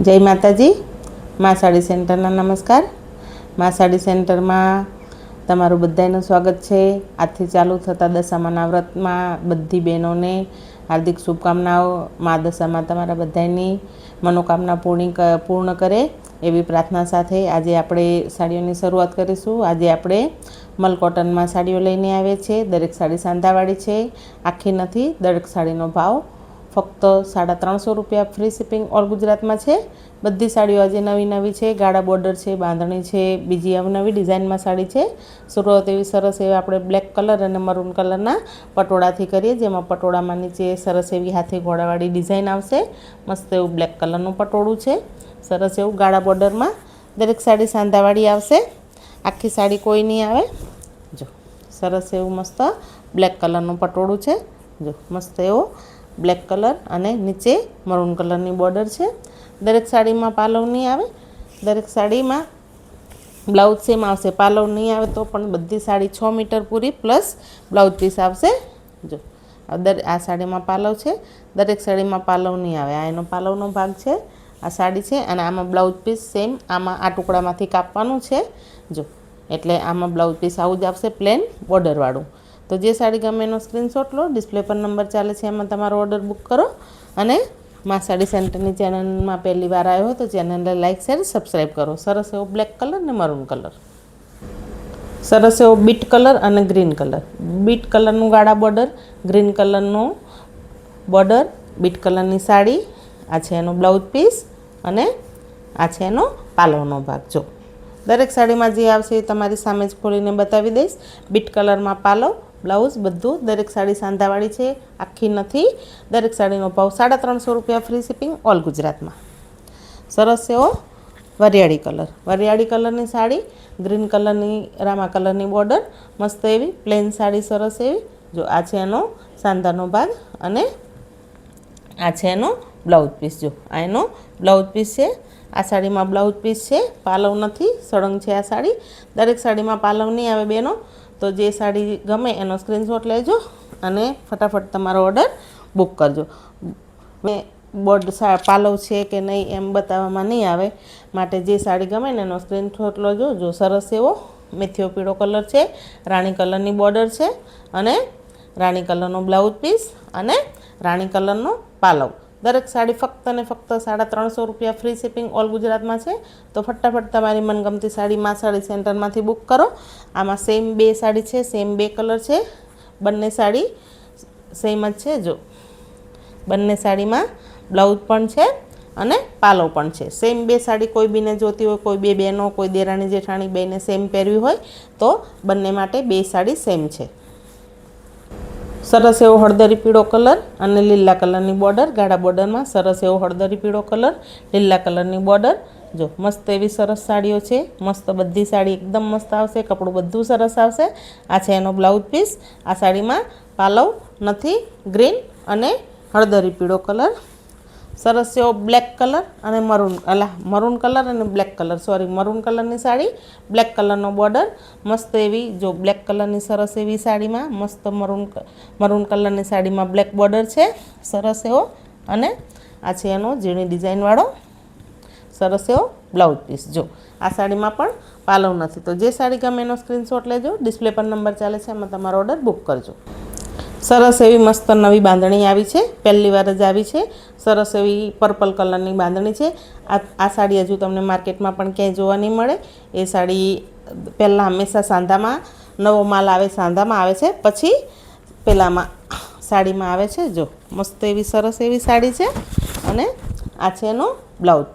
જય માતાજી। માં સાડી સેન્ટરના નમસ્કાર। માં સાડી સેન્ટરમાં તમારું બધાનું સ્વાગત છે। આજથી ચાલુ થતા દશામાના વ્રતમાં બધી બહેનોને હાર્દિક શુભકામનાઓ। માં દશામાં તમારા બધાની મનોકામના પૂર્ણ કરે એવી પ્રાર્થના સાથે આજે આપણે સાડીઓની શરૂઆત કરીશું। આજે આપણે મલ કોટનમાં સાડીઓ લઈને આવ્યા છે। દરેક સાડી સાંધાવાળી છે, આખી નથી। દરેક સાડીનો ભાવ ફક્ત 350 રૂપિયા, ફ્રી શિપિંગ ઓલ ગુજરાતમાં છે। બધી સાડીઓ આજે નવી નવી છે, ગાળા બોર્ડર છે, બાંધણી છે, બીજી અવનવી ડિઝાઇનમાં સાડી છે। શરૂઆત એવી સરસ એવી આપણે બ્લેક કલર અને મરૂન કલરના પટોળાથી કરીએ, જેમાં પટોળામાં નીચે સરસ એવી હાથી ઘોડાવાળી ડિઝાઇન આવશે। મસ્ત એવું બ્લેક કલરનું પટોળું છે, સરસ એવું ગાળા બોર્ડરમાં। દરેક સાડી સાંધાવાળી આવશે, આખી સાડી કોઈ નહીં આવે। જો સરસ એવું મસ્ત બ્લેક કલરનું પટોળું છે। જો મસ્ત એવો બ્લેક કલર અને નીચે મરૂન કલરની બોર્ડર છે। દરેક સાડીમાં પાલવ નહીં આવે, દરેક સાડીમાં બ્લાઉઝ સેમ આવશે। પાલવ નહીં આવે તો પણ બધી સાડી 6 મીટર પૂરી પ્લસ બ્લાઉઝ પીસ આવશે। જો આ સાડીમાં પાલવ છે, દરેક સાડીમાં પાલવ નહીં આવે। આ એનો પાલવનો ભાગ છે, આ સાડી છે, અને આમાં બ્લાઉઝ પીસ સેમ આમાં આ ટુકડામાંથી કાપવાનું છે। જો એટલે આમાં બ્લાઉઝ પીસ આવું જ આવશે, પ્લેન બોર્ડરવાળું। તો જે સાડી ગમે એનો સ્ક્રીનશોટ લો, ડિસ્પ્લે પર નંબર ચાલે છે, એમાં તમારો ઓર્ડર બુક કરો। અને માં સાડી સેન્ટરની ચેનલમાં પહેલી વાર આવ્યો હોય તો ચેનલને લાઇક, શેર, સબસ્ક્રાઈબ કરો। સરસ એવો બ્લેક કલર ને મરૂન કલર, સરસ એવો બીટ કલર અને ગ્રીન કલર। બીટ કલરનું ગાળા બોર્ડર, ગ્રીન કલરનું બોર્ડર, બીટ કલરની સાડી। આ છે એનો બ્લાઉઝ પીસ અને આ છે એનો પાલવનો ભાગ। જો દરેક સાડીમાં જે આવશે એ તમારી સામે જ ખોલીને બતાવી દઈશ। બીટ કલરમાં પાલવ, બ્લાઉઝ બધું। દરેક સાડી સાંધાવાળી છે, આખી નથી। દરેક સાડીનો ભાવ 350 રૂપિયા, ફ્રી શિપિંગ ઓલ ગુજરાતમાં। સરસ એવો વરિયાળી કલર, વરિયાળી કલરની સાડી, ગ્રીન કલરની રામા કલરની બોર્ડર, મસ્ત એવી પ્લેન સાડી, સરસ એવી। જો આ છે એનો સાંધાનો ભાગ અને આ છે એનો બ્લાઉઝ પીસ। જો આ એનો બ્લાઉઝ પીસ છે, આ સાડીમાં બ્લાઉઝ પીસ છે, પાલવ નથી, સળંગ છે આ સાડી। દરેક સાડીમાં પાલવ નહીં આવે બહેનો, તો જે સાડી ગમે એનો સ્ક્રીનશોટ લેજો અને ફટાફટ તમારો ઓર્ડર બુક કરજો। બોર્ડ પાલવ છે કે નહીં એમ બતાવવામાં નહીં આવે, માટે જે સાડી ગમે ને એનો સ્ક્રીનશોટ લેજો। જો સરસ એવો મેથીઓ પીળો કલર છે, રાણી કલરની બોર્ડર છે અને રાણી કલરનો બ્લાઉઝ પીસ અને રાણી કલરનો પાલવ। દરેક સાડી ફક્ત ને ફક્ત 350 રૂપિયા, ફ્રી શિપિંગ ઓલ ગુજરાતમાં છે। તો ફટાફટ તમારી મનગમતી સાડી માં સાડી સેન્ટરમાંથી બુક કરો। આમાં સેમ 2 સાડી છે, સેમ 2 કલર છે, બંને સાડી સેમ જ છે। જો બંને સાડીમાં બ્લાઉઝ પણ છે અને પાલવ પણ છે, સેમ 2 સાડી કોઈ બીને જોતી હોય, કોઈ 2 બહેનો, કોઈ દેરાણી જેઠાણી બેને સેમ પહેરવી હોય તો બંને માટે 2 સાડી સેમ છે। સરસ એવો હળદરી પીળો કલર અને લીલા કલરની બોર્ડર, ગાળા બોર્ડરમાં સરસ એવો હળદરી પીળો કલર, લીલા કલરની બોર્ડર। જો મસ્ત એવી સરસ સાડીઓ છે, મસ્ત બધી સાડી એકદમ મસ્ત આવશે, કપડું બધું સરસ આવશે। આ છે એનો બ્લાઉઝ પીસ, આ સાડીમાં પાલવ નથી, ગ્રીન અને હળદરી પીળો કલર, સરસ એવો બ્લેક કલર અને મરૂન કલર અને બ્લેક કલર, મરૂન કલરની સાડી, બ્લેક કલરનો બોર્ડર, મસ્ત એવી જો બ્લેક કલરની સરસ એવી સાડીમાં મસ્ત મરૂન કલરની સાડીમાં બ્લેક બોર્ડર છે, સરસ એવો। અને આ છે એનો ઝીણી ડિઝાઇનવાળો સરસ એવો બ્લાઉઝ પીસ। જો આ સાડીમાં પણ પાલવ નથી, તો જે સાડી ગમે એનો સ્ક્રીનશોટ લેજો, ડિસ્પ્લે પર નંબર ચાલે છે, એમાં તમારો ઓર્ડર બુક કરજો। સરસ એવી મસ્ત નવી બાંધણી આવી છે, પહેલી વાર જ આવી છે। સરસ એવી પર્પલ કલરની બાંધણી છે। આ સાડી હજુ તમને માર્કેટમાં પણ ક્યાંય જોવા નહીં મળે। એ સાડી પહેલાં હંમેશા સાંધામાં નવો માલ આવે, સાંધામાં આવે છે, પછી પેલામાં સાડીમાં આવે છે। જો મસ્ત એવી સરસ એવી સાડી છે અને આ છે એનો બ્લાઉઝ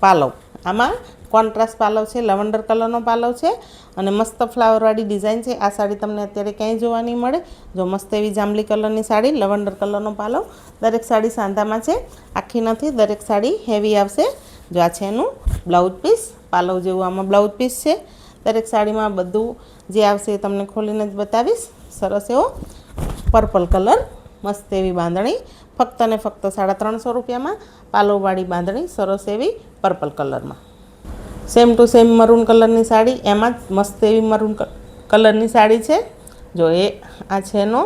પાલવ। આમાં કોન્ટ્રાસ્ટ પાલવ છે, લવંડર કલરનો પાલવ છે અને મસ્ત ફ્લાવરવાળી ડિઝાઇન છે। આ સાડી તમને અત્યારે ક્યાંય જોવા નહીં મળે। જો મસ્ત એવી જાંબલી કલરની સાડી, લવંડર કલરનો પાલવ। દરેક સાડી સાંધામાં છે, આખી નથી, દરેક સાડી હેવી આવશે। જો આ છે એનું બ્લાઉઝ પીસ, પાલવ જેવું આમાં બ્લાઉઝ પીસ છે। દરેક સાડીમાં બધું જે આવશે એ તમને ખોલીને જ બતાવીશ। સરસ એવો પર્પલ કલર, મસ્ત એવી બાંધણી, ફક્ત ને ફક્ત 350 રૂપિયામાં પાલવવાળી બાંધણી, સરસ એવી પર્પલ કલરમાં। સેમ ટુ સેમ મરૂન કલરની સાડી, એમાં જ મસ્ત એવી મરૂન કલરની સાડી છે। જો આ છે એનો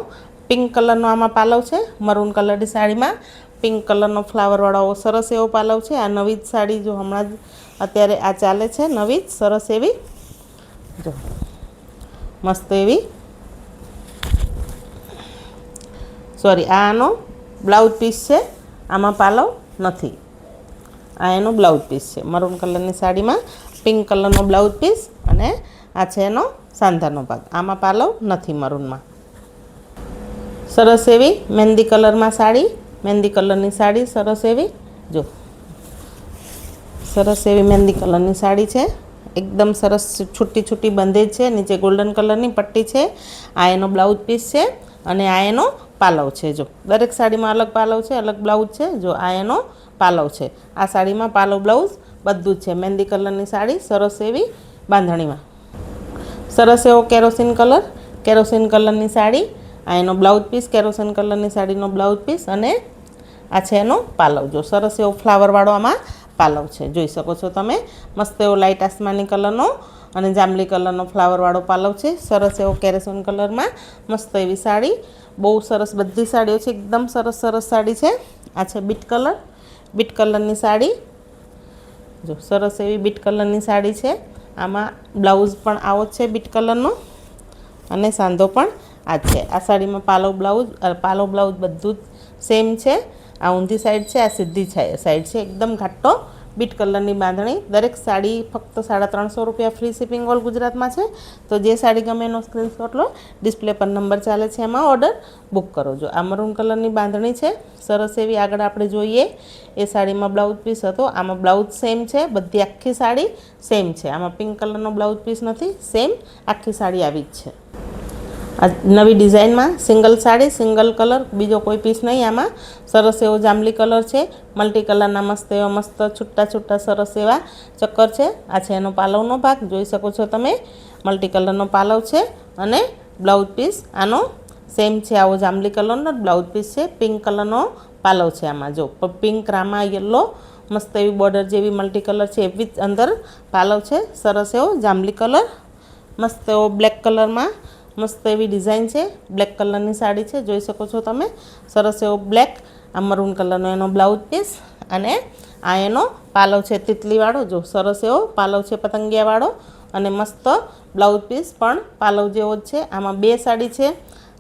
પિંક કલરનો આમાં પાલવ છે, મરૂન કલરની સાડીમાં પિંક કલરનો ફ્લાવરવાળો સરસ એવો પાલવ છે. આ નવી જ સાડી જો હમણાં જ અત્યારે આ ચાલે છે, નવી જ સરસ એવી જો મસ્ત એવી. સોરી, આ આનો બ્લાઉઝ પીસ છે, આમાં પાલવ નથી. આ એનો બ્લાઉઝ પીસ છે મરૂન કલરની સાડીમાં પિંક કલરનો બ્લાઉઝ પીસ, અને આ છે એનો સાંધાનો ભાગ. આમાં પાલવ નથી મરૂનમાં. સરસ એવી મહેંદી કલરમાં સાડી, મહેંદી કલરની સાડી સરસ એવી જો, સરસ એવી મહેંદી કલરની સાડી છે. એકદમ સરસ છૂટી છૂટી બંધેજ છે, નીચે ગોલ્ડન કલરની પટ્ટી છે. આ એનો બ્લાઉઝ પીસ છે, અને આ એનો પાલવ છે. જો દરેક સાડીમાં અલગ પાલવ છે, અલગ બ્લાઉઝ છે. જો આ એનો પાલવ છે. આ સાડીમાં પાલવ બ્લાઉઝ બધું જ છે. મહેંદી કલરની સાડી સરસ એવી બાંધણીમાં. સરસ એવો કેરોસીન કલર, કેરોસીન કલરની સાડી. આ એનો બ્લાઉઝ પીસ, કેરોસીન કલરની સાડીનો બ્લાઉઝ પીસ, અને આ છે એનો પાલવ. જો સરસ એવો ફ્લાવરવાળો આમાં પાલવ છે, જોઈ શકો છો તમે. મસ્ત એવો લાઇટ આસમાની કલરનો અને જાંબલી કલરનો ફ્લાવરવાળો પાલવ છે. સરસ એવો કેરોસીન કલરમાં મસ્ત એવી સાડી. બહુ સરસ બધી સાડીઓ છે, એકદમ સરસ સરસ સાડી છે. આ છે બીટ કલર, બીટ કલરની સાડી. જો સરસ એવી બીટ કલરની સાડી છે. આમાં બ્લાઉઝ પણ આવો જ છે બીટ કલરનો, અને સાંધો પણ આ જ છે. આ સાડીમાં પાલવ બ્લાઉઝ બધું જ સેમ છે. આ ઊંધી સાઈડ છે, આ સીધી સાઈડ છે. એકદમ ઘાટો બીટ કલરની બાંધણી. દરેક સાડી ફક્ત 350 રૂપિયા ફ્રી શિપિંગ ઓલ ગુજરાતમાં છે. તો જે સાડી ગમે એનો સ્ક્રીનશોટ લો, ડિસ્પ્લે પર નંબર ચાલે છે, એમાં ઓર્ડર બુક કરો. જો આ મરૂન કલરની બાંધણી છે સરસ એવી. આગળ આપણે જોઈએ એ સાડીમાં બ્લાઉઝ પીસ હતો, આમાં બ્લાઉઝ સેમ છે. બધી આખી સાડી સેમ છે. આમાં પિંક કલરનો બ્લાઉઝ પીસ નથી, સેમ આખી સાડી આવી જ છે. આ નવી ડિઝાઇનમાં સિંગલ સાડી, સિંગલ કલર, બીજો કોઈ પીસ નહીં. આમાં સરસ એવો જાંબલી કલર છે, મલ્ટી કલરના મસ્ત એવા મસ્ત છૂટા છૂટા સરસ એવા ચક્કર છે. આ છે એનો પાલવનો ભાગ, જોઈ શકો છો તમે. મલ્ટી કલરનો પાલવ છે, અને બ્લાઉઝ પીસ આનો સેમ છે. આવો જાંબલી કલરનો બ્લાઉઝ પીસ છે. પિંક કલરનો પાલવ છે આમાં. જો પિંક, રામા, યલો મસ્ત એવી બોર્ડર જેવી મલ્ટી કલર છે, એવી જ અંદર પાલવ છે. સરસ એવો જાંબલી કલર, મસ્ત એવો બ્લેક કલરમાં મસ્ત એવી ડિઝાઇન છે. બ્લેક કલરની સાડી છે, જોઈ શકો છો તમે. સરસ એવો બ્લેક, આ મરૂન કલરનો એનો બ્લાઉઝ પીસ, અને આ એનો પાલવ છે તિતલીવાળો. જો સરસ એવો પાલવ છે પતંગિયાવાળો, અને મસ્ત બ્લાઉઝ પીસ પણ પાલવ જેવો જ છે. આમાં બે સાડી છે,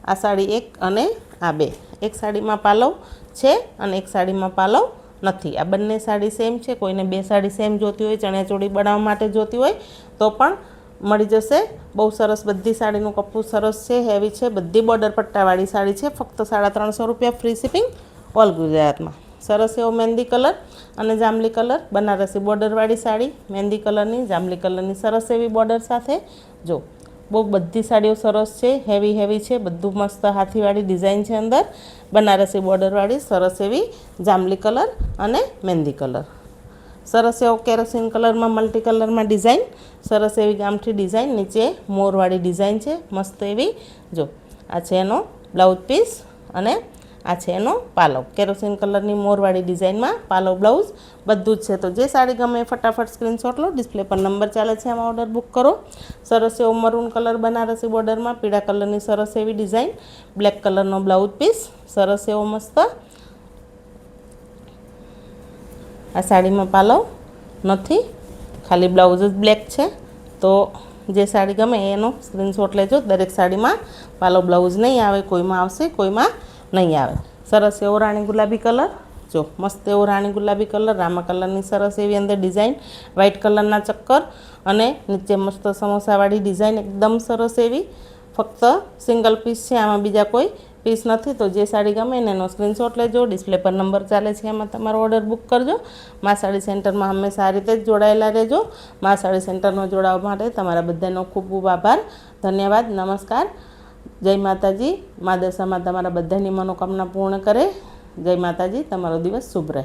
આ સાડી એક અને આ બે. એક સાડીમાં પાલવ છે અને એક સાડીમાં પાલવ નથી. આ બંને સાડી સેમ છે. કોઈને બે સાડી સેમ જોતી હોય, ચણિયાચોળી બનાવવા માટે જોતી હોય તો પણ મળી જશે. બહુ સરસ બધી સાડીનું કપડું સરસ છે, હેવી છે. બધી બોર્ડર પટ્ટાવાળી સાડી છે. ફક્ત 350 રૂપિયા ફ્રી શિપિંગ ઓલ ગુજરાતમાં. સરસ એવો મહેંદી કલર અને જાંબલી કલર, બનારસી બોર્ડરવાળી સાડી. મહેંદી કલરની, જાંબલી કલરની સરસ એવી બોર્ડર સાથે. જો બહુ બધી સાડીઓ સરસ છે, હેવી હેવી છે. બધું મસ્ત હાથીવાળી ડિઝાઇન છે અંદર. બનારસી બોર્ડરવાળી સરસ એવી જાંબલી કલર અને મહેંદી કલર. સરસ એવો કેરોસીન કલરમાં મલ્ટી કલરમાં ડિઝાઇન. સરસ એવી ગામઠી ડિઝાઇન, નીચે મોરવાળી ડિઝાઇન છે મસ્ત એવી. જો આ છે એનો બ્લાઉઝ પીસ, અને આ છે એનો પાલવ. કેરોસીન કલરની મોરવાળી ડિઝાઇનમાં પાલવ બ્લાઉઝ બધું જ છે. તો જે સાડી ગમે ફટાફટ સ્ક્રીનશોટ લો, ડિસ્પ્લે પર નંબર ચાલે છે, એમાં ઓર્ડર બુક કરો. સરસ એવો મરૂન કલર બનારસી બોર્ડરમાં પીળા કલરની સરસ એવી ડિઝાઇન. બ્લેક કલરનો બ્લાઉઝ પીસ સરસ એવો મસ્ત. આ સાડીમાં પાલવ નથી, ખાલી બ્લાઉઝ જ બ્લેક છે. તો જે સાડી ગમે એનો સ્ક્રીનશોટ લેજો. દરેક સાડીમાં પાલવ બ્લાઉઝ નહીં આવે, કોઈમાં આવશે, કોઈમાં નહીં આવે. સરસ એવો રાણી ગુલાબી કલર. જો મસ્ત એવો રાણી ગુલાબી કલર, રામા કલરની સરસ એવી અંદર ડિઝાઇન. વ્હાઇટ કલરના ચક્કર, અને નીચે મસ્ત સમોસાવાળી ડિઝાઇન, એકદમ સરસ એવી. ફક્ત સિંગલ પીસ છે, આમાં બીજા કોઈ પીસ નથી. તો જે સાડી ગમે એને એનો સ્ક્રીનશોટ લેજો. ડિસ્પ્લે પર નંબર ચાલે છે, એમાં તમારો ઓર્ડર બુક કરજો. મા સાડી સેન્ટરમાં હંમેશા આ રીતે જ જોડાયેલા રહેજો. મા સાડી સેન્ટરમાં જોડાવા માટે તમારા બધાનો ખૂબ ખૂબ આભાર. ધન્યવાદ. નમસ્કાર. જય માતાજી. મા દશામાં તમારા બધાની મનોકામના પૂર્ણ કરે. જય માતાજી. તમારો દિવસ શુભ રહે.